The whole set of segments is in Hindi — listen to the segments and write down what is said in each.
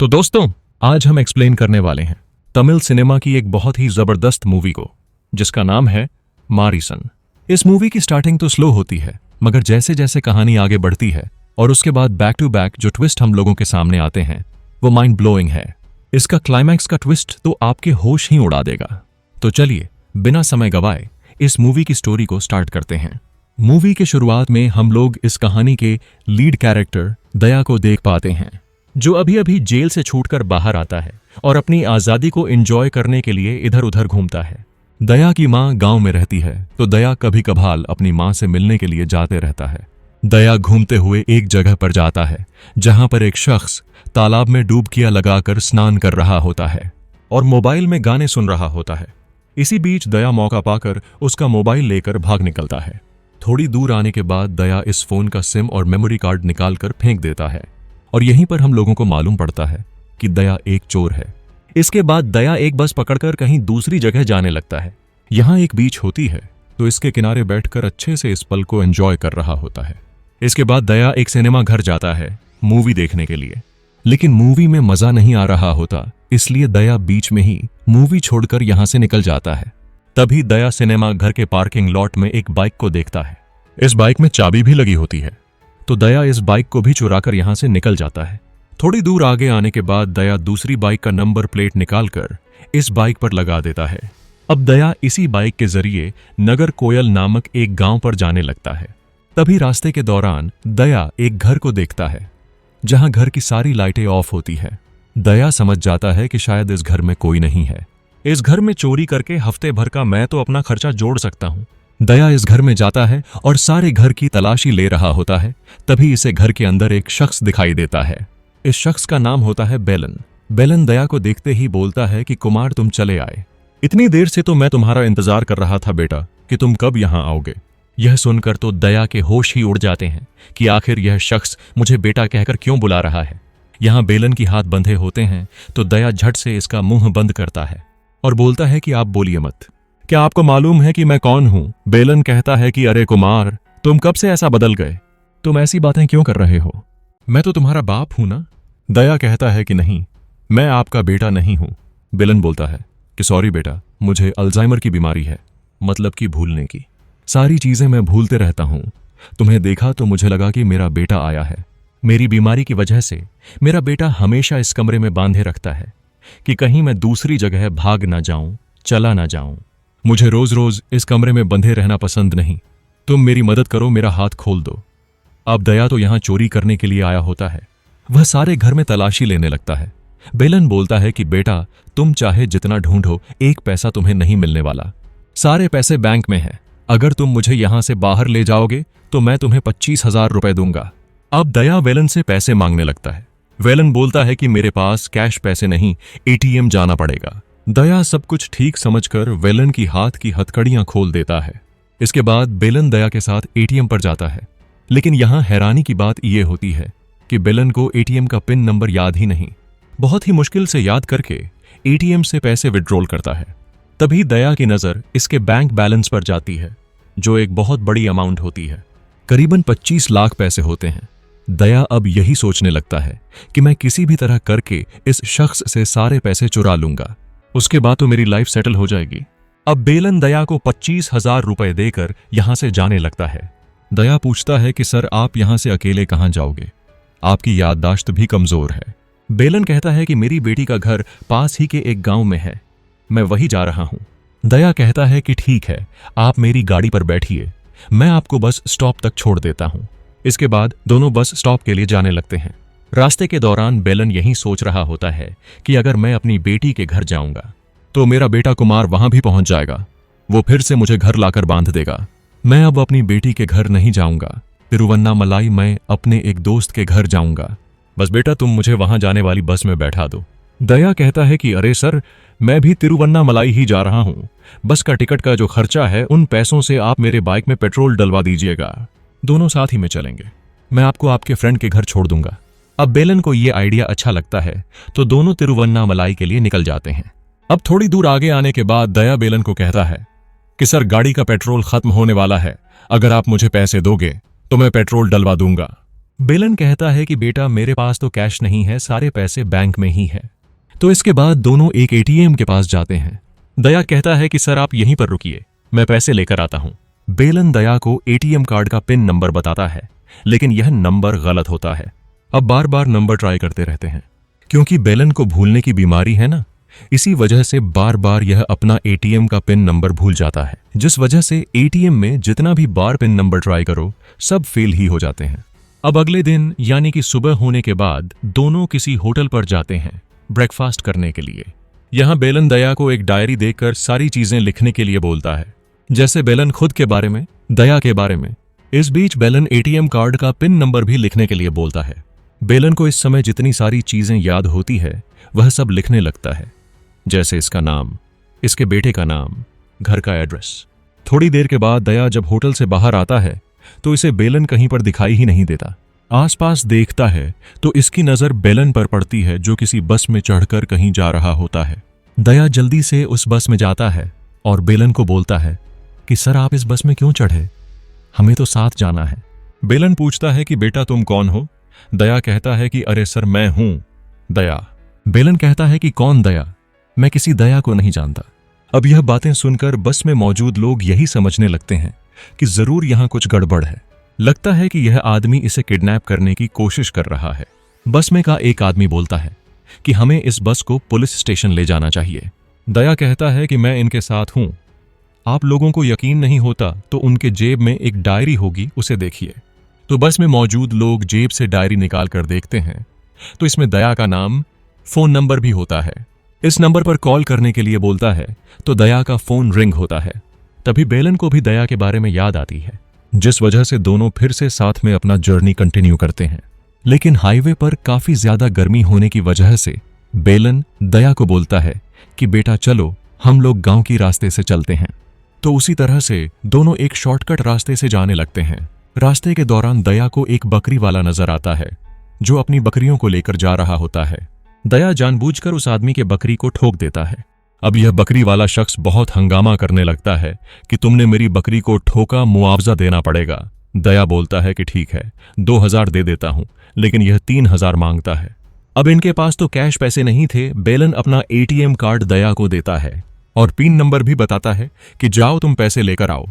तो दोस्तों, आज हम एक्सप्लेन करने वाले हैं तमिल सिनेमा की एक बहुत ही जबरदस्त मूवी को, जिसका नाम है मारीसन। इस मूवी की स्टार्टिंग तो स्लो होती है, मगर जैसे जैसे कहानी आगे बढ़ती है और उसके बाद बैक टू बैक जो ट्विस्ट हम लोगों के सामने आते हैं वो माइंड ब्लोइंग है। इसका क्लाइमैक्स का ट्विस्ट तो आपके होश ही उड़ा देगा। तो चलिए बिना समय गवाए इस मूवी की स्टोरी को स्टार्ट करते हैं। मूवी के शुरुआत में हम लोग इस कहानी के लीड कैरेक्टर दया को देख पाते हैं, जो अभी अभी जेल से छूटकर बाहर आता है और अपनी आज़ादी को एंजॉय करने के लिए इधर उधर घूमता है। दया की माँ गांव में रहती है, तो दया कभी कभार अपनी माँ से मिलने के लिए जाते रहता है। दया घूमते हुए एक जगह पर जाता है जहां पर एक शख्स तालाब में डुबकियां लगाकर स्नान कर रहा होता है और मोबाइल में गाने सुन रहा होता है। इसी बीच दया मौका पाकर उसका मोबाइल लेकर भाग निकलता है। थोड़ी दूर आने के बाद दया इस फोन का सिम और मेमोरी कार्ड निकालकर फेंक देता है और यहीं पर हम लोगों को मालूम पड़ता है कि दया एक चोर है। इसके बाद दया एक बस पकड़कर कहीं दूसरी जगह जाने लगता है। यहाँ एक बीच होती है, तो इसके किनारे बैठकर अच्छे से इस पल को एंजॉय कर रहा होता है। इसके बाद दया एक सिनेमा घर जाता है मूवी देखने के लिए, लेकिन मूवी में मजा नहीं आ रहा होता, इसलिए दया बीच में ही मूवी छोड़कर यहाँ से निकल जाता है। तभी दया सिनेमा घर के पार्किंग लॉट में एक बाइक को देखता है। इस बाइक में चाबी भी लगी होती है, तो दया इस बाइक को भी चुराकर यहां से निकल जाता है। थोड़ी दूर आगे आने के बाद दया दूसरी बाइक का नंबर प्लेट निकालकर इस बाइक पर लगा देता है। अब दया इसी बाइक के जरिए नगर कोयल नामक एक गांव पर जाने लगता है। तभी रास्ते के दौरान दया एक घर को देखता है जहां घर की सारी लाइटें ऑफ होती है। दया समझ जाता है कि शायद इस घर में कोई नहीं है। इस घर में चोरी करके हफ्ते भर का मैं तो अपना खर्चा जोड़ सकता हूं। दया इस घर में जाता है और सारे घर की तलाशी ले रहा होता है। तभी इसे घर के अंदर एक शख्स दिखाई देता है। इस शख्स का नाम होता है बेलन। बेलन दया को देखते ही बोलता है कि कुमार, तुम चले आए। इतनी देर से तो मैं तुम्हारा इंतजार कर रहा था बेटा, कि तुम कब यहां आओगे। यह सुनकर तो दया के होश ही उड़ जाते हैं कि आखिर यह शख्स मुझे बेटा कहकर क्यों बुला रहा है। यहां बेलन की हाथ बंधे होते हैं, तो दया झट से इसका मुंह बंद करता है और बोलता है कि आप बोलिए मत। क्या आपको मालूम है कि मैं कौन हूं? बेलन कहता है कि अरे कुमार, तुम कब से ऐसा बदल गए? तुम ऐसी बातें क्यों कर रहे हो? मैं तो तुम्हारा बाप हूं ना। दया कहता है कि नहीं, मैं आपका बेटा नहीं हूं। बेलन बोलता है कि सॉरी बेटा, मुझे अल्जाइमर की बीमारी है, मतलब कि भूलने की। सारी चीजें मैं भूलते रहता हूं। तुम्हें देखा तो मुझे लगा कि मेरा बेटा आया है। मेरी बीमारी की वजह से मेरा बेटा हमेशा इस कमरे में बांधे रखता है कि कहीं मैं दूसरी जगह भाग ना जाऊं, चला ना जाऊं। मुझे रोज रोज इस कमरे में बंधे रहना पसंद नहीं। तुम मेरी मदद करो, मेरा हाथ खोल दो। अब दया तो यहां चोरी करने के लिए आया होता है। वह सारे घर में तलाशी लेने लगता है। बेलन बोलता है कि बेटा, तुम चाहे जितना ढूंढो, एक पैसा तुम्हें नहीं मिलने वाला। सारे पैसे बैंक में हैं। अगर तुम मुझे यहां से बाहर ले जाओगे तो मैं तुम्हें 25,000 रुपए दूंगा। अब दया वेलन से पैसे मांगने लगता है। वेलन बोलता है कि मेरे पास कैश पैसे नहीं, एटीएम जाना पड़ेगा। दया सब कुछ ठीक समझकर वेलन की हाथ की हथकड़ियां खोल देता है। इसके बाद बेलन दया के साथ एटीएम पर जाता है, लेकिन यहां हैरानी की बात यह होती है कि बेलन को एटीएम का पिन नंबर याद ही नहीं। बहुत ही मुश्किल से याद करके एटीएम से पैसे विड्रॉल करता है। तभी दया की नजर इसके बैंक बैलेंस पर जाती है, जो एक बहुत बड़ी अमाउंट होती है। करीबन 25 लाख पैसे होते हैं। दया अब यही सोचने लगता है कि मैं किसी भी तरह करके इस शख्स से सारे पैसे चुरा लूंगा, उसके बाद तो मेरी लाइफ सेटल हो जाएगी। अब बेलन दया को 25,000 रुपए देकर यहां से जाने लगता है। दया पूछता है कि सर, आप यहां से अकेले कहां जाओगे? आपकी याददाश्त भी कमजोर है। बेलन कहता है कि मेरी बेटी का घर पास ही के एक गांव में है, मैं वही जा रहा हूं। दया कहता है कि ठीक है, आप मेरी गाड़ी पर बैठिए, मैं आपको बस स्टॉप तक छोड़ देता हूं। इसके बाद दोनों बस स्टॉप के लिए जाने लगते हैं। रास्ते के दौरान बेलन यही सोच रहा होता है कि अगर मैं अपनी बेटी के घर जाऊंगा तो मेरा बेटा कुमार वहां भी पहुंच जाएगा। वो फिर से मुझे घर लाकर बांध देगा। मैं अब अपनी बेटी के घर नहीं जाऊंगा, तिरुवन्नामलाई मैं अपने एक दोस्त के घर जाऊंगा। बस बेटा, तुम मुझे वहां जाने वाली बस में बैठा दो। दया कहता है कि अरे सर, मैं भी तिरुवन्नामलाई ही जा रहा हूं। बस का टिकट का जो खर्चा है, उन पैसों से आप मेरे बाइक में पेट्रोल डलवा दीजिएगा। दोनों साथ ही में चलेंगे। मैं आपको आपके फ्रेंड के घर छोड़ दूंगा। अब बेलन को यह आइडिया अच्छा लगता है, तो दोनों तिरुवन्नामलाई के लिए निकल जाते हैं। अब थोड़ी दूर आगे आने के बाद दया बेलन को कहता है कि सर, गाड़ी का पेट्रोल खत्म होने वाला है, अगर आप मुझे पैसे दोगे तो मैं पेट्रोल डलवा दूंगा। बेलन कहता है कि बेटा मेरे पास तो कैश नहीं है, सारे पैसे बैंक में ही है। तो इसके बाद दोनों एक एटीएम के पास जाते हैं। दया कहता है कि सर आप यहीं पर रुकिए, मैं पैसे लेकर आता हूं। बेलन दया को एटीएम कार्ड का पिन नंबर बताता है, लेकिन यह नंबर गलत होता है। अब बार बार नंबर ट्राई करते रहते हैं, क्योंकि बेलन को भूलने की बीमारी है ना, इसी वजह से बार बार यह अपना एटीएम का पिन नंबर भूल जाता है, जिस वजह से एटीएम में जितना भी बार पिन नंबर ट्राई करो सब फेल ही हो जाते हैं। अब अगले दिन यानी कि सुबह होने के बाद दोनों किसी होटल पर जाते हैं ब्रेकफास्ट करने के लिए। यहां बेलन दया को एक डायरी देकर सारी चीजें लिखने के लिए बोलता है, जैसे बेलन खुद के बारे में, दया के बारे में। इस बीच बेलन एटीएम कार्ड का पिन नंबर भी लिखने के लिए बोलता है। बेलन को इस समय जितनी सारी चीजें याद होती है वह सब लिखने लगता है, जैसे इसका नाम, इसके बेटे का नाम, घर का एड्रेस। थोड़ी देर के बाद दया जब होटल से बाहर आता है तो इसे बेलन कहीं पर दिखाई ही नहीं देता। आसपास देखता है तो इसकी नजर बेलन पर पड़ती है, जो किसी बस में चढ़कर कहीं जा रहा होता है। दया जल्दी से उस बस में जाता है और बेलन को बोलता है कि सर आप इस बस में क्यों चढ़े, हमें तो साथ जाना है। बेलन पूछता है कि बेटा तुम कौन हो? दया कहता है कि अरे सर मैं हूं दया। बेलन कहता है कि कौन दया? मैं किसी दया को नहीं जानता। अब यह बातें सुनकर बस में मौजूद लोग यही समझने लगते हैं कि जरूर यहां कुछ गड़बड़ है। लगता है कि यह आदमी इसे किडनैप करने की कोशिश कर रहा है। बस में का एक आदमी बोलता है कि हमें इस बस को पुलिस स्टेशन ले जाना चाहिए। दया कहता है कि मैं इनके साथ हूं, आप लोगों को यकीन नहीं होता तो उनके जेब में एक डायरी होगी, उसे देखिए। तो बस में मौजूद लोग जेब से डायरी निकाल कर देखते हैं तो इसमें दया का नाम, फोन नंबर भी होता है। इस नंबर पर कॉल करने के लिए बोलता है तो दया का फोन रिंग होता है। तभी बेलन को भी दया के बारे में याद आती है, जिस वजह से दोनों फिर से साथ में अपना जर्नी कंटिन्यू करते हैं। लेकिन हाईवे पर काफी ज्यादा गर्मी होने की वजह से बेलन दया को बोलता है कि बेटा चलो हम लोग गांव की रास्ते से चलते हैं। तो उसी तरह से दोनों एक शॉर्टकट रास्ते से जाने लगते हैं। रास्ते के दौरान दया को एक बकरी वाला नजर आता है, जो अपनी बकरियों को लेकर जा रहा होता है। दया जानबूझकर उस आदमी के बकरी को ठोक देता है। अब यह बकरी वाला शख्स बहुत हंगामा करने लगता है कि तुमने मेरी बकरी को ठोका, मुआवजा देना पड़ेगा। दया बोलता है कि ठीक है 2000 दे देता हूं, लेकिन यह 3000 मांगता है। अब इनके पास तो कैश पैसे नहीं थे। बेलन अपना एटीएम कार्ड दया को देता है और पिन नंबर भी बताता है कि जाओ तुम पैसे लेकर आओ।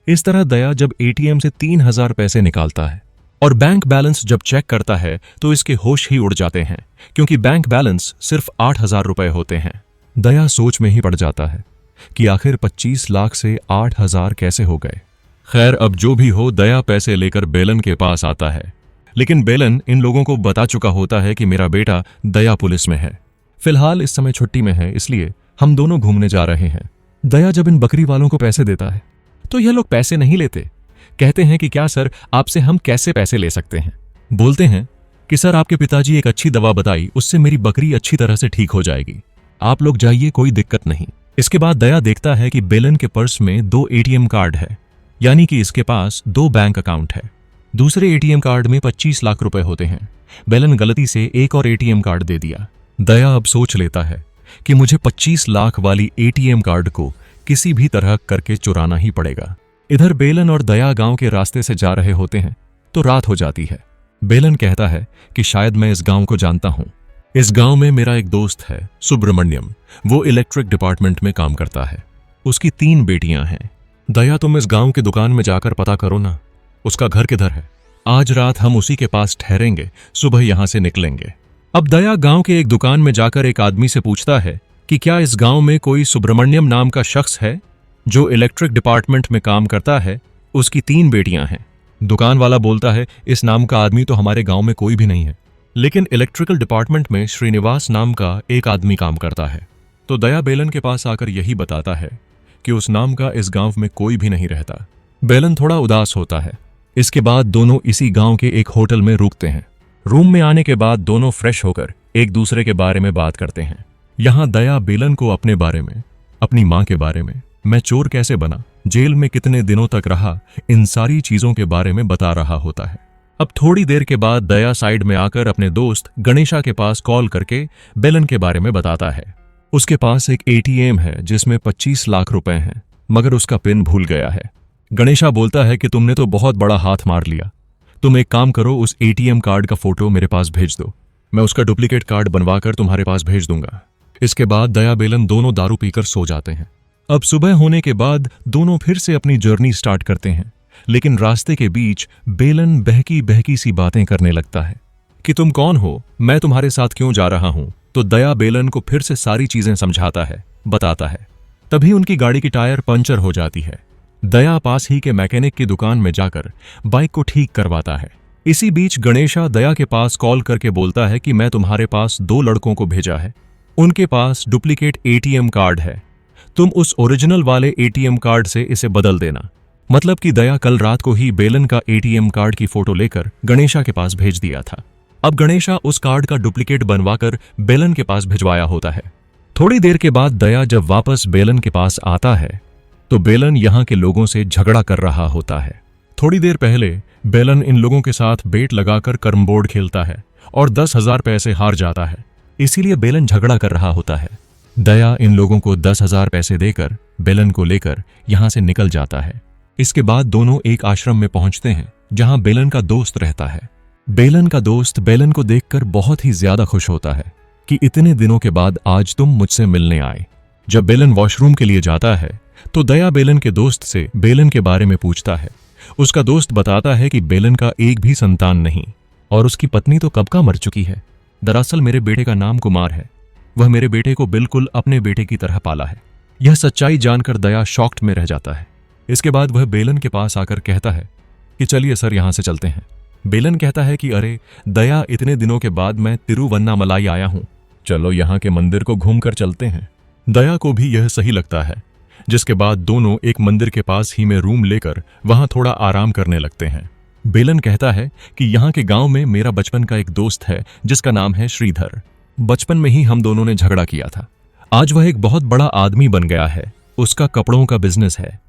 इस तरह दया जब एटीएम से 3000 पैसे निकालता है और बैंक बैलेंस जब चेक करता है तो इसके होश ही उड़ जाते हैं, क्योंकि बैंक बैलेंस सिर्फ 8000 रुपए होते हैं। दया सोच में ही पड़ जाता है कि आखिर 25 लाख से 8000 कैसे हो गए। खैर अब जो भी हो, दया पैसे लेकर बेलन के पास आता है, लेकिन बेलन इन लोगों को बता चुका होता है कि मेरा बेटा दया पुलिस में है। फिलहाल इस समय छुट्टी में है, इसलिए हम दोनों घूमने जा रहे हैं। दया जब इन बकरी वालों को पैसे देता है तो यह लोग पैसे नहीं लेते। कहते हैं कि क्या सर आपसे हम कैसे पैसे ले सकते हैं। बोलते हैं कि सर आपके पिताजी एक अच्छी दवा बताई, उससे मेरी बकरी अच्छी तरह से ठीक हो जाएगी, आप लोग जाइए, कोई दिक्कत नहीं। इसके बाद दया देखता है कि बेलन के पर्स में 2 एटीएम कार्ड है, यानी कि इसके पास 2 बैंक अकाउंट है। दूसरे एटीएम कार्ड में 25 लाख रुपए होते हैं। बेलन गलती से एक और एटीएम कार्ड दे दिया। दया अब सोच लेता है कि मुझे 25 लाख वाली एटीएम कार्ड को किसी भी तरह करके चुराना ही पड़ेगा। इधर बेलन और दया गांव के रास्ते से जा रहे होते हैं तो रात हो जाती है। बेलन कहता है कि शायद मैं इस गांव को जानता हूं। इस गांव में मेरा एक दोस्त है सुब्रमण्यम, वो इलेक्ट्रिक डिपार्टमेंट में काम करता है। उसकी 3 बेटियां हैं। दया तुम इस गांव की दुकान में जाकर पता करो ना, उसका घर किधर है। आज रात हम उसी के पास ठहरेंगे, सुबह यहां से निकलेंगे। अब दया गांव के एक दुकान में जाकर एक आदमी से पूछता है कि क्या इस गांव में कोई सुब्रमण्यम नाम का शख्स है जो इलेक्ट्रिक डिपार्टमेंट में काम करता है, उसकी 3 बेटियां हैं। दुकान वाला बोलता है इस नाम का आदमी तो हमारे गांव में कोई भी नहीं है, लेकिन इलेक्ट्रिकल डिपार्टमेंट में श्रीनिवास नाम का एक आदमी काम करता है। तो दया बेलन के पास आकर यही बताता है कि उस नाम का इस गांव में कोई भी नहीं रहता। बेलन थोड़ा उदास होता है। इसके बाद दोनों इसी गांव के एक होटल में रुकते हैं। रूम में आने के बाद दोनों फ्रेश होकर एक दूसरे के बारे में बात करते हैं। यहाँ दया बेलन को अपने बारे में, अपनी माँ के बारे में, मैं चोर कैसे बना, जेल में कितने दिनों तक रहा, इन सारी चीजों के बारे में बता रहा होता है। अब थोड़ी देर के बाद दया साइड में आकर अपने दोस्त गणेशा के पास कॉल करके बेलन के बारे में बताता है। उसके पास एक एटीएम है जिसमें 25 लाख रुपए हैं, मगर उसका पिन भूल गया है। गणेशा बोलता है कि तुमने तो बहुत बड़ा हाथ मार लिया, तुम एक काम करो, उस एटीएम कार्ड का फोटो मेरे पास भेज दो, मैं उसका डुप्लीकेट कार्ड बनवाकर तुम्हारे पास भेज दूंगा। इसके बाद दया बेलन दोनों दारू पीकर सो जाते हैं। अब सुबह होने के बाद दोनों फिर से अपनी जर्नी स्टार्ट करते हैं, लेकिन रास्ते के बीच बेलन बहकी बहकी सी बातें करने लगता है कि तुम कौन हो, मैं तुम्हारे साथ क्यों जा रहा हूं। तो दया बेलन को फिर से सारी चीजें समझाता है, बताता है। तभी उनकी गाड़ी की टायर पंचर हो जाती है। दया पास ही के मैकेनिक की दुकान में जाकर बाइक को ठीक करवाता है। इसी बीच गणेशा दया के पास कॉल करके बोलता है कि मैं तुम्हारे पास 2 लड़कों को भेजा है, उनके पास डुप्लीकेट एटीएम कार्ड है, तुम उस ओरिजिनल वाले एटीएम कार्ड से इसे बदल देना। मतलब कि दया कल रात को ही बेलन का एटीएम कार्ड की फोटो लेकर गणेशा के पास भेज दिया था। अब गणेशा उस कार्ड का डुप्लीकेट बनवाकर बेलन के पास भिजवाया होता है। थोड़ी देर के बाद दया जब वापस बेलन के पास आता है तो बेलन यहाँ के लोगों से झगड़ा कर रहा होता है। थोड़ी देर पहले बेलन इन लोगों के साथ बेट लगाकर कैरम बोर्ड खेलता है और 10,000 पैसे हार जाता है, इसीलिए बेलन झगड़ा कर रहा होता है। दया इन लोगों को 10,000 पैसे देकर बेलन को लेकर यहां से निकल जाता है। इसके बाद दोनों एक आश्रम में पहुंचते हैं जहां बेलन का दोस्त रहता है। बेलन का दोस्त बेलन को देखकर बहुत ही ज्यादा खुश होता है कि इतने दिनों के बाद आज तुम मुझसे मिलने आए। जब बेलन वॉशरूम के लिए जाता है तो दया बेलन के दोस्त से बेलन के बारे में पूछता है। उसका दोस्त बताता है कि बेलन का एक भी संतान नहीं और उसकी पत्नी तो कब का मर चुकी है। दरअसल मेरे बेटे का नाम कुमार है, वह मेरे बेटे को बिल्कुल अपने बेटे की तरह पाला है। यह सच्चाई जानकर दया शॉक्ड में रह जाता है। इसके बाद वह बेलन के पास आकर कहता है कि चलिए सर यहां से चलते हैं। बेलन कहता है कि अरे दया, इतने दिनों के बाद मैं तिरुवन्नामलाई आया हूं, चलो यहां के मंदिर को घूमकर चलते हैं। दया को भी यह सही लगता है, जिसके बाद दोनों एक मंदिर के पास ही में रूम लेकर वहां थोड़ा आराम करने लगते हैं। बेलन कहता है कि यहाँ के गांव में मेरा बचपन का एक दोस्त है जिसका नाम है श्रीधर। बचपन में ही हम दोनों ने झगड़ा किया था। आज वह एक बहुत बड़ा आदमी बन गया है, उसका कपड़ों का बिजनेस है।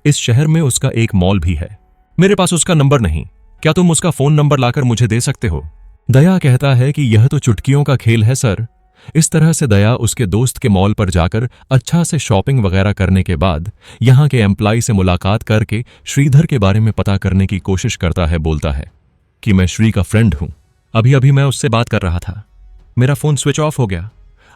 इस शहर में उसका एक मॉल भी है। मेरे पास उसका नंबर नहीं, क्या तुम उसका फोन नंबर लाकर मुझे दे सकते हो? दया कहता है कि यह तो चुटकियों का खेल है सर। इस तरह से दया उसके दोस्त के मॉल पर जाकर अच्छा से शॉपिंग वगैरह करने के बाद यहाँ के एम्प्लॉय से मुलाकात करके श्रीधर के बारे में पता करने की कोशिश करता है। बोलता है कि मैं श्री का फ्रेंड हूं, अभी अभी मैं उससे बात कर रहा था, मेरा फोन स्विच ऑफ हो गया,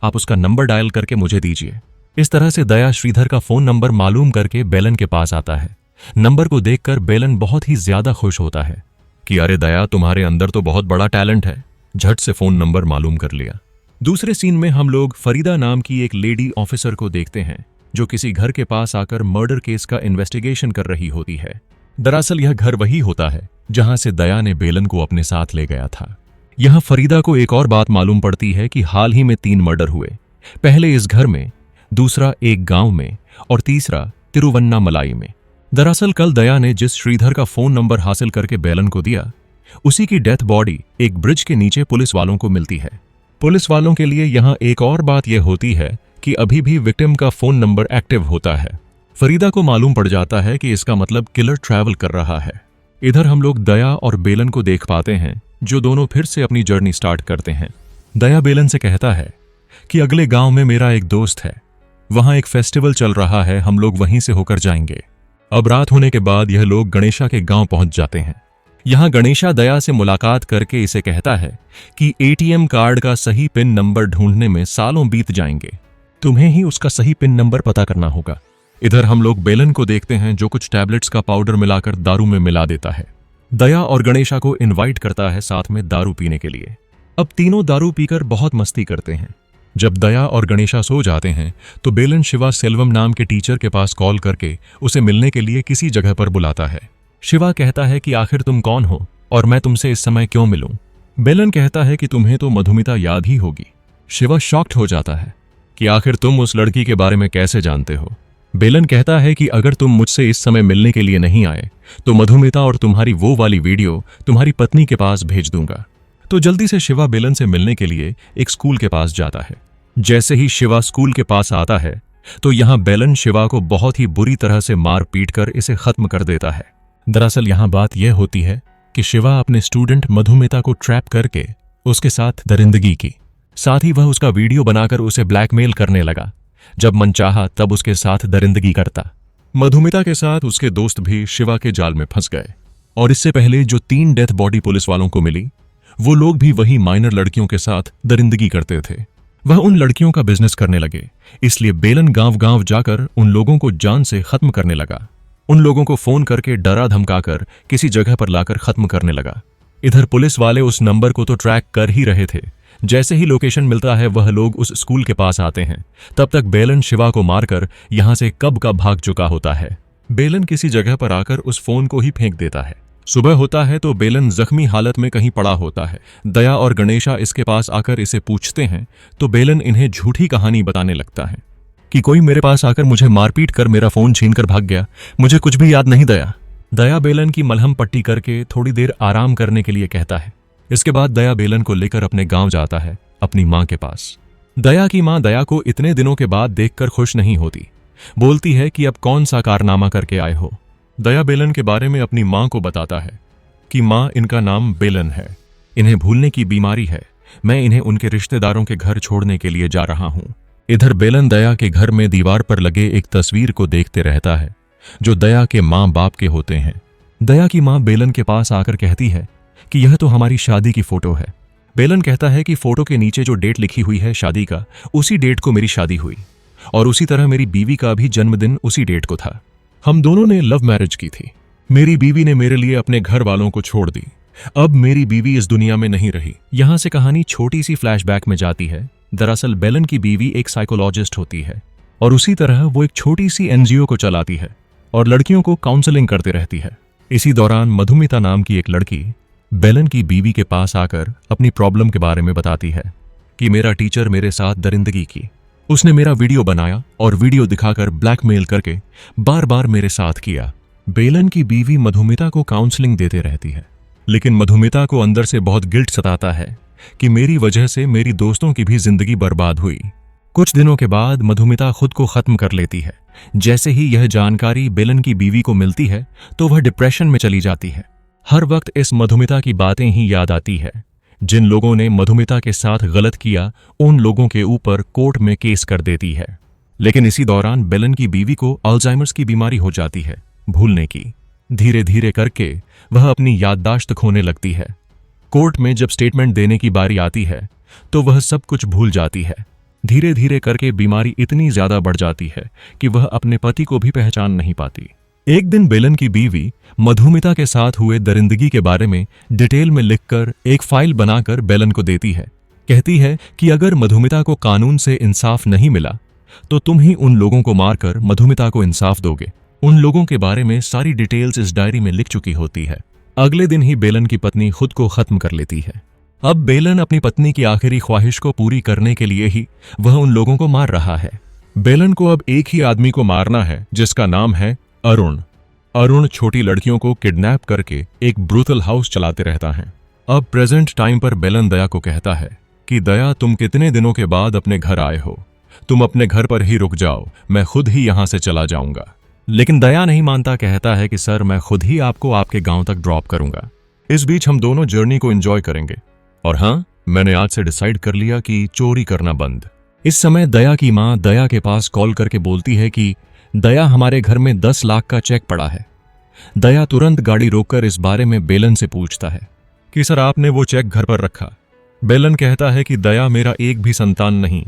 आप उसका नंबर डायल करके मुझे दीजिए। इस तरह से दया श्रीधर का फोन नंबर मालूम करके बेलन के पास आता है। नंबर को देखकर बेलन बहुत ही ज्यादा खुश होता है कि अरे दया, तुम्हारे अंदर तो बहुत बड़ा टैलेंट है, झट से फोन नंबर मालूम कर लिया। दूसरे सीन में हम लोग फरीदा नाम की एक लेडी ऑफिसर को देखते हैं जो किसी घर के पास आकर मर्डर केस का इन्वेस्टिगेशन कर रही होती है। दरअसल यह घर वही होता है जहां से दया ने बेलन को अपने साथ ले गया था। यहां फरीदा को एक और बात मालूम पड़ती है कि हाल ही में 3 मर्डर हुए, पहले इस घर में, दूसरा एक गांव में और तीसरा तिरुवन्नामलाई में। दरअसल कल दया ने जिस श्रीधर का फोन नंबर हासिल करके बेलन को दिया, उसी की डेथ बॉडी एक ब्रिज के नीचे पुलिस वालों को मिलती है। पुलिस वालों के लिए यहाँ एक और बात यह होती है कि अभी भी विक्टिम का फोन नंबर एक्टिव होता है। फरीदा को मालूम पड़ जाता है कि इसका मतलब किलर ट्रैवल कर रहा है। इधर हम लोग दया और बेलन को देख पाते हैं जो दोनों फिर से अपनी जर्नी स्टार्ट करते हैं। दया बेलन से कहता है कि अगले गांव में मेरा एक दोस्त है, वहां एक फेस्टिवल चल रहा है, हम लोग वहीं से होकर जाएंगे। अब रात होने के बाद यह लोग गणेशा के गांव पहुंच जाते हैं। यहां गणेशा दया से मुलाकात करके इसे कहता है कि एटीएम कार्ड का सही पिन नंबर ढूंढने में सालों बीत जाएंगे, तुम्हें ही उसका सही पिन नंबर पता करना होगा। इधर हम लोग बेलन को देखते हैं जो कुछ टैबलेट्स का पाउडर मिलाकर दारू में मिला देता है। दया और गणेशा को इनवाइट करता है साथ में दारू पीने के लिए। अब तीनों दारू पीकर बहुत मस्ती करते हैं। जब दया और गणेशा सो जाते हैं तो बेलन शिवा सेल्वम नाम के टीचर के पास कॉल करके उसे मिलने के लिए किसी जगह पर बुलाता है। शिवा कहता है कि आखिर तुम कौन हो और मैं तुमसे इस समय क्यों मिलूं? बेलन कहता है कि तुम्हें तो मधुमिता याद ही होगी। शिवा शॉक्ड हो जाता है कि आखिर तुम उस लड़की के बारे में कैसे जानते हो? बेलन कहता है कि अगर तुम मुझसे इस समय मिलने के लिए नहीं आए तो मधुमिता और तुम्हारी वो वाली वीडियो तुम्हारी पत्नी के पास भेज दूंगा। तो जल्दी से शिवा बेलन से मिलने के लिए एक स्कूल के पास जाता है। जैसे ही शिवा स्कूल के पास आता है तो यहाँ बेलन शिवा को बहुत ही बुरी तरह से मार पीट कर इसे खत्म कर देता है। दरअसल यहाँ बात यह होती है कि शिवा अपने स्टूडेंट मधुमिता को ट्रैप करके उसके साथ दरिंदगी की, साथ ही वह उसका वीडियो बनाकर उसे ब्लैकमेल करने लगा। जब मन चाहा तब उसके साथ दरिंदगी करता। मधुमिता के साथ उसके दोस्त भी शिवा के जाल में फंस गए। और इससे पहले जो 3 डेथ बॉडी पुलिस वालों को मिली, वो लोग भी वही माइनर लड़कियों के साथ दरिंदगी करते थे। वह उन लड़कियों का बिजनेस करने लगे, इसलिए बेलन गांव-गांव जाकर उन लोगों को जान से खत्म करने लगा। उन लोगों को फोन करके डरा धमकाकर किसी जगह पर लाकर खत्म करने लगा। इधर पुलिस वाले उस नंबर को तो ट्रैक कर ही रहे थे। जैसे ही लोकेशन मिलता है वह लोग उस स्कूल के पास आते हैं। तब तक बेलन शिवा को मारकर यहां से कब का भाग चुका होता है। बेलन किसी जगह पर आकर उस फोन को ही फेंक देता है। सुबह होता है तो बेलन जख्मी हालत में कहीं पड़ा होता है। दया और गणेशा इसके पास आकर इसे पूछते हैं तो बेलन इन्हें झूठी कहानी बताने लगता है कि कोई मेरे पास आकर मुझे मारपीट कर मेरा फोन छीनकर भाग गया, मुझे कुछ भी याद नहीं। दया बेलन की मलहम पट्टी करके थोड़ी देर आराम करने के लिए कहता है। इसके बाद दया बेलन को लेकर अपने गांव जाता है, अपनी मां के पास। दया की मां दया को इतने दिनों के बाद देखकर खुश नहीं होती। बोलती है कि अब कौन सा कारनामा करके आए हो। दया बेलन के बारे में अपनी मां को बताता है कि मां, इनका नाम बेलन है, इन्हें भूलने की बीमारी है, मैं इन्हें उनके रिश्तेदारों के घर छोड़ने के लिए जा रहा हूं। इधर बेलन दया के घर में दीवार पर लगे एक तस्वीर को देखते रहता है जो दया के मां बाप के होते हैं। दया की मां बेलन के पास आकर कहती है कि यह तो हमारी शादी की फोटो है। बेलन कहता है कि फोटो के नीचे जो डेट लिखी हुई है शादी का, उसी डेट को मेरी शादी हुई और उसी तरह मेरी बीवी का भी जन्मदिन उसी डेट को था। हम दोनों ने लव मैरिज की थी। मेरी बीवी ने मेरे लिए अपने घर वालों को छोड़ दी। अब मेरी बीवी इस दुनिया में नहीं रही। यहां से कहानी छोटी सी फ्लैशबैक में जाती है। दरअसल बेलन की बीवी एक साइकोलॉजिस्ट होती है और उसी तरह वो एक छोटी सी एनजीओ को चलाती है और लड़कियों को काउंसलिंग करती रहती है। इसी दौरान मधुमिता नाम की एक लड़की बेलन की बीवी के पास आकर अपनी प्रॉब्लम के बारे में बताती है कि मेरा टीचर मेरे साथ दरिंदगी की, उसने मेरा वीडियो बनाया और वीडियो दिखाकर ब्लैकमेल करके बार बार मेरे साथ किया। बेलन की बीवी मधुमिता को काउंसलिंग देते रहती है, लेकिन मधुमिता को अंदर से बहुत गिल्ट सताता है कि मेरी वजह से मेरी दोस्तों की भी जिंदगी बर्बाद हुई। कुछ दिनों के बाद मधुमिता खुद को खत्म कर लेती है। जैसे ही यह जानकारी बेलन की बीवी को मिलती है तो वह डिप्रेशन में चली जाती है। हर वक्त इस मधुमिता की बातें ही याद आती है। जिन लोगों ने मधुमिता के साथ गलत किया उन लोगों के ऊपर कोर्ट में केस कर देती है। लेकिन इसी दौरान बेलन की बीवी को अल्जाइमर्स की बीमारी हो जाती है, भूलने की। धीरे धीरे करके वह अपनी याददाश्त खोने लगती है। कोर्ट में जब स्टेटमेंट देने की बारी आती है तो वह सब कुछ भूल जाती है। धीरे धीरे करके बीमारी इतनी ज्यादा बढ़ जाती है कि वह अपने पति को भी पहचान नहीं पाती। एक दिन बेलन की बीवी मधुमिता के साथ हुए दरिंदगी के बारे में डिटेल में लिखकर एक फाइल बनाकर बेलन को देती है। कहती है कि अगर मधुमिता को कानून से इंसाफ नहीं मिला तो तुम ही उन लोगों को मारकर मधुमिता को इंसाफ दोगे। उन लोगों के बारे में सारी डिटेल्स इस डायरी में लिख चुकी होती है। अगले दिन ही बेलन की पत्नी खुद को खत्म कर लेती है। अब बेलन अपनी पत्नी की आखिरी ख्वाहिश को पूरी करने के लिए ही वह उन लोगों को मार रहा है। बेलन को अब एक ही आदमी को मारना है जिसका नाम है अरुण। अरुण छोटी लड़कियों को किडनैप करके एक ब्रूथल हाउस चलाते रहता है। अब प्रेजेंट टाइम पर बेलन दया को कहता है कि दया, तुम कितने दिनों के बाद अपने घर आए हो, तुम अपने घर पर ही रुक जाओ, मैं खुद ही यहां से चला जाऊंगा। लेकिन दया नहीं मानता, कहता है कि सर, मैं खुद ही आपको आपके गांव तक ड्रॉप करूंगा। इस बीच हम दोनों जर्नी को एंजॉय करेंगे। और हाँ, मैंने आज से डिसाइड कर लिया कि चोरी करना बंद। इस समय दया की मां दया के पास कॉल करके बोलती है कि दया, हमारे घर में 10 लाख का चेक पड़ा है। दया तुरंत गाड़ी रोककर इस बारे में बेलन से पूछता है कि सर, आपने वो चेक घर पर रखा। बेलन कहता है कि दया, मेरा एक भी संतान नहीं,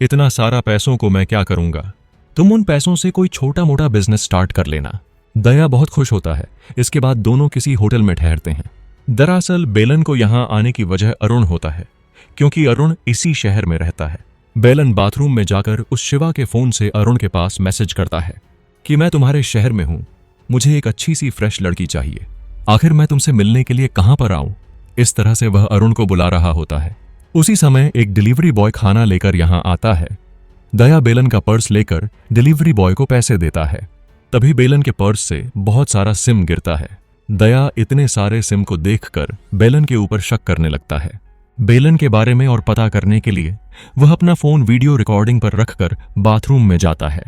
इतना सारा पैसों को मैं क्या करूंगा, तुम उन पैसों से कोई छोटा मोटा बिजनेस स्टार्ट कर लेना। दया बहुत खुश होता है। इसके बाद दोनों किसी होटल में ठहरते हैं। दरअसल बेलन को यहां आने की वजह अरुण होता है, क्योंकि अरुण इसी शहर में रहता है। बेलन बाथरूम में जाकर उस शिवा के फोन से अरुण के पास मैसेज करता है कि मैं तुम्हारे शहर में हूं, मुझे एक अच्छी सी फ्रेश लड़की चाहिए, आखिर मैं तुमसे मिलने के लिए कहां पर आऊं। इस तरह से वह अरुण को बुला रहा होता है। उसी समय एक डिलीवरी बॉय खाना लेकर यहां आता है। दया बेलन का पर्स लेकर डिलीवरी बॉय को पैसे देता है। तभी बेलन के पर्स से बहुत सारा सिम गिरता है। दया इतने सारे सिम को देखकर बेलन के ऊपर शक करने लगता है। बेलन के बारे में और पता करने के लिए वह अपना फोन वीडियो रिकॉर्डिंग पर रखकर बाथरूम में जाता है।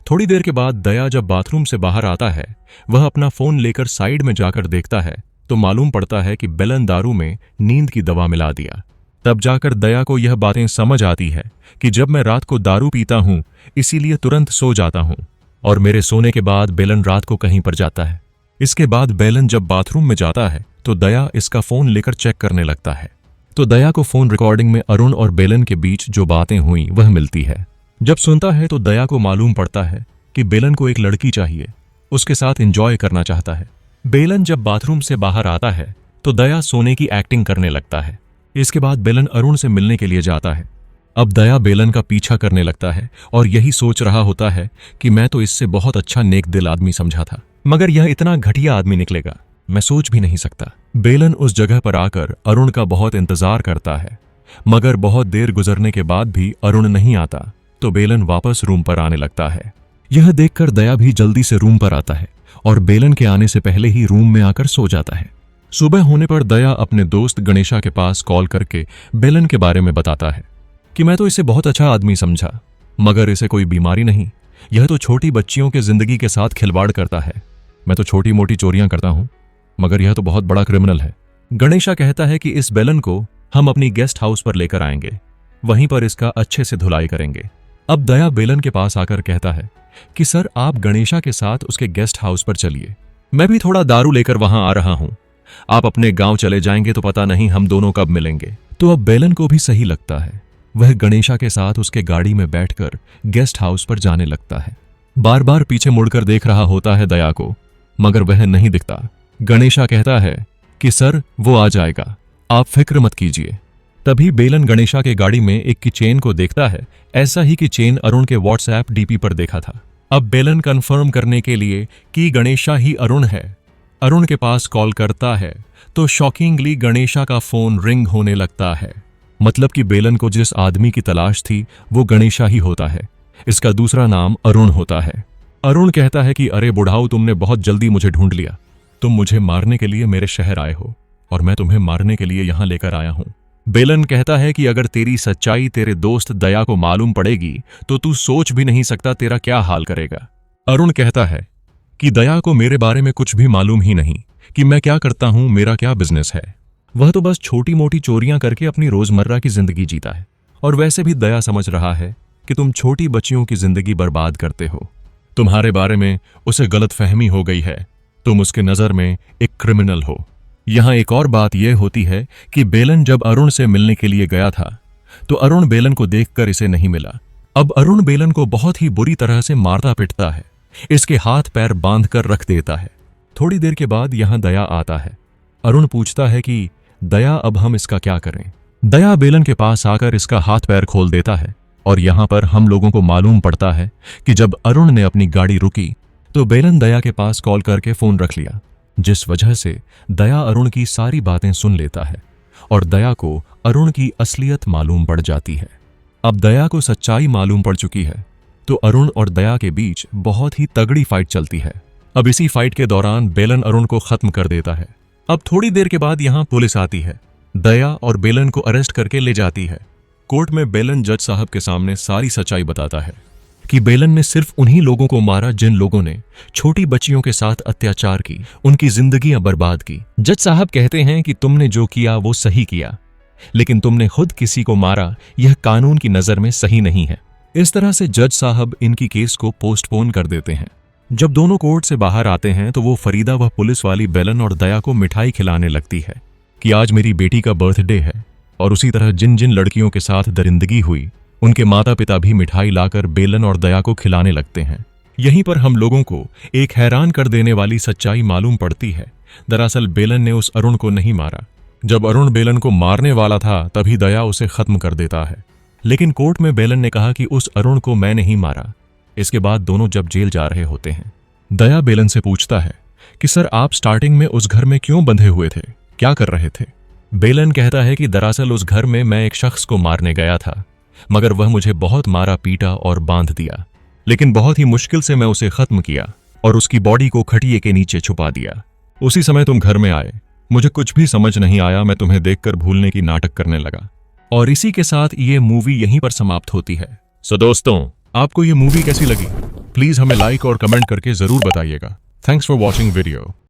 थोड़ी देर के बाद दया जब बाथरूम से बाहर आता है, वह अपना फोन लेकर साइड में जाकर देखता है तो मालूम पड़ता है कि बेलन दारू में नींद की दवा मिला दिया। तब जाकर दया को यह बातें समझ आती है कि जब मैं रात को दारू पीता हूं इसीलिए तुरंत सो जाता हूं और मेरे सोने के बाद बेलन रात को कहीं पर जाता है। इसके बाद बेलन जब बाथरूम में जाता है तो दया इसका फोन लेकर चेक करने लगता है। तो दया को फोन रिकॉर्डिंग में अरुण और बेलन के बीच जो बातें हुई वह मिलती है। जब सुनता है तो दया को मालूम पड़ता है कि बेलन को एक लड़की चाहिए, उसके साथ एंजॉय करना चाहता है। बेलन जब बाथरूम से बाहर आता है तो दया सोने की एक्टिंग करने लगता है। इसके बाद बेलन अरुण से मिलने के लिए जाता है। अब दया बेलन का पीछा करने लगता है और यही सोच रहा होता है कि मैं तो इससे बहुत अच्छा नेक दिल आदमी समझा था, मगर यह इतना घटिया आदमी निकलेगा, मैं सोच भी नहीं सकता। बेलन उस जगह पर आकर अरुण का बहुत इंतजार करता है, मगर बहुत देर गुजरने के बाद भी अरुण नहीं आता तो बेलन वापस रूम पर आने लगता है। यह देखकर दया भी जल्दी से रूम पर आता है और बेलन के आने से पहले ही रूम में आकर सो जाता है। सुबह होने पर दया अपने दोस्त गणेशा के पास कॉल करके बेलन के बारे में बताता है कि मैं तो इसे बहुत अच्छा आदमी समझा, मगर इसे कोई बीमारी नहीं, यह तो छोटी बच्चियों के जिंदगी के साथ खिलवाड़ करता है। मैं तो छोटी मोटी चोरियां करता हूं, मगर यह तो बहुत बड़ा क्रिमिनल है। गणेशा कहता है कि इस बेलन को हम अपनी गेस्ट हाउस पर लेकर आएंगे, वहीं पर इसका अच्छे से धुलाई करेंगे। अब दया बेलन के पास आकर कहता है कि सर, आप गणेशा के साथ उसके गेस्ट हाउस पर चलिए, मैं भी थोड़ा दारू लेकर वहां आ रहा हूं। आप अपने गांव चले जाएंगे तो पता नहीं हम दोनों कब मिलेंगे। तो अब बेलन को भी सही लगता है, वह गणेशा के साथ उसके गाड़ी में बैठकर गेस्ट हाउस पर जाने लगता है। बार बार पीछे मुड़कर देख रहा होता है दया को, मगर वह नहीं दिखता। गणेशा कहता है कि सर, वो आ जाएगा, आप फिक्र मत कीजिए। तभी बेलन गणेशा के गाड़ी में एक की चेन को देखता है, ऐसा ही की चेन अरुण के व्हाट्सएप डीपी पर देखा था। अब बेलन कंफर्म करने के लिए कि गणेशा ही अरुण है, अरुण के पास कॉल करता है तो शॉकिंगली गणेशा का फोन रिंग होने लगता है। मतलब कि बेलन को जिस आदमी की तलाश थी वो गणेशा ही होता है, इसका दूसरा नाम अरुण होता है। अरुण कहता है कि अरे बुढ़ाऊ, तुमने बहुत जल्दी मुझे ढूंढ लिया, तुम मुझे मारने के लिए मेरे शहर आए हो और मैं तुम्हें मारने के लिए यहां लेकर आया हूं। बेलन कहता है कि अगर तेरी सच्चाई तेरे दोस्त दया को मालूम पड़ेगी तो तू सोच भी नहीं सकता तेरा क्या हाल करेगा। अरुण कहता है कि दया को मेरे बारे में कुछ भी मालूम ही नहीं कि मैं क्या करता हूं, मेरा क्या बिजनेस है। वह तो बस छोटी मोटी चोरियां करके अपनी रोजमर्रा की जिंदगी जीता है, और वैसे भी दया समझ रहा है कि तुम छोटी बच्चियों की जिंदगी बर्बाद करते हो, तुम्हारे बारे में उसे गलतफहमी हो गई है, तुम उसके नजर में एक क्रिमिनल हो। यहां एक और बात यह होती है कि बेलन जब अरुण से मिलने के लिए गया था तो अरुण बेलन को देखकर इसे नहीं मिला। अब अरुण बेलन को बहुत ही बुरी तरह से मारता पिटता है, इसके हाथ पैर बांधकर रख देता है। थोड़ी देर के बाद यहां दया आता है। अरुण पूछता है कि दया, अब हम इसका क्या करें। दया बेलन के पास आकर इसका हाथ पैर खोल देता है और यहां पर हम लोगों को मालूम पड़ता है कि जब अरुण ने अपनी गाड़ी रुकी तो बेलन दया के पास कॉल करके फोन रख लिया, जिस वजह से दया अरुण की सारी बातें सुन लेता है और दया को अरुण की असलियत मालूम पड़ जाती है। अब दया को सच्चाई मालूम पड़ चुकी है तो अरुण और दया के बीच बहुत ही तगड़ी फाइट चलती है। अब इसी फाइट के दौरान बेलन अरुण को खत्म कर देता है। अब थोड़ी देर के बाद यहां पुलिस आती है, दया और बेलन को अरेस्ट करके ले जाती है। कोर्ट में बेलन जज साहब के सामने सारी सच्चाई बताता है कि बेलन ने सिर्फ उन्हीं लोगों को मारा जिन लोगों ने छोटी बच्चियों के साथ अत्याचार की, उनकी जिंदगियां बर्बाद की। जज साहब कहते हैं कि तुमने जो किया वो सही किया, लेकिन तुमने खुद किसी को मारा, यह कानून की नजर में सही नहीं है। इस तरह से जज साहब इनकी केस को पोस्टपोन कर देते हैं। जब दोनों कोर्ट से बाहर आते हैं तो वो फरीदा व पुलिस वाली बेलन और दया को मिठाई खिलाने लगती है कि आज मेरी बेटी का बर्थडे है, और उसी तरह जिन जिन लड़कियों के साथ दरिंदगी हुई उनके माता पिता भी मिठाई लाकर बेलन और दया को खिलाने लगते हैं। यहीं पर हम लोगों को एक हैरान कर देने वाली सच्चाई मालूम पड़ती है। दरअसल बेलन ने उस अरुण को नहीं मारा। जब अरुण बेलन को मारने वाला था तभी दया उसे खत्म कर देता है, लेकिन कोर्ट में बेलन ने कहा कि उस अरुण को मैं नहीं मारा। इसके बाद दोनों जब जेल जा रहे होते हैं, दया बेलन से पूछता है कि सर, आप स्टार्टिंग में उस घर में क्यों बंधे हुए थे, क्या कर रहे थे। बेलन कहता है कि दरअसल उस घर में मैं एक शख्स को मारने गया था, मगर वह मुझे बहुत मारा पीटा और बांध दिया, लेकिन बहुत ही मुश्किल से मैं उसे खत्म किया और उसकी बॉडी को खटिए के नीचे छुपा दिया। उसी समय तुम घर में आए, मुझे कुछ भी समझ नहीं आया, मैं तुम्हें देखकर भूलने की नाटक करने लगा। और इसी के साथ ये मूवी यहीं पर समाप्त होती है। सो दोस्तों, आपको ये मूवी कैसी लगी प्लीज हमें लाइक और कमेंट करके जरूर बताइएगा। Thanks for watching video.